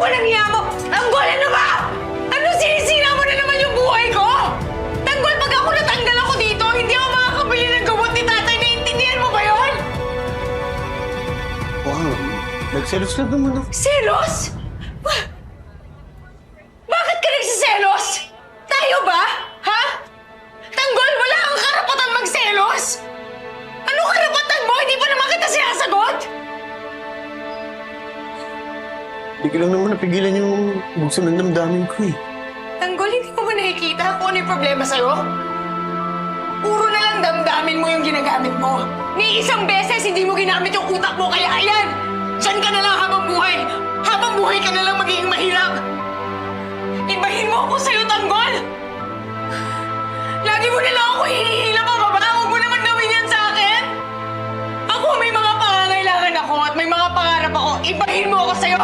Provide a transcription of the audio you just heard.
walang iya mo! Tanggol, ano ba? Ano, sinisira mo na naman yung buhay ko? Tanggol, pag ako natanggal ako dito, hindi ako makakabili ng gamot ni tatay. Naiintindihan mo ba yun? Wow, nagselos lang naman ako. Selos? Bakit ka nagsiselos? Tayo ba? Ha? Tanggol, wala kang karapatan magselos! Ano karapatan mo? Hindi pa naman kita sinasagot? Hindi ko lang naman napigilan yung bukso ng damdamin ko eh. Tanggol, hindi mo ba nakikita kung ano yung problema sa'yo? Puro na lang damdamin mo yung ginagamit mo. Ni isang beses hindi mo ginamit yung utak mo, kaya ayan! Diyan ka na lang habang buhay! Habang buhay ka na lang magiging mahirap! Ibahin mo ako sa'yo, Tanggol! Lagi mo na lang ako hinihila pababa! Huwag mo naman gawin yan sa akin! Ako may mga pangangailangan ako at may mga pangarap ako. Ibahin mo ako sa'yo!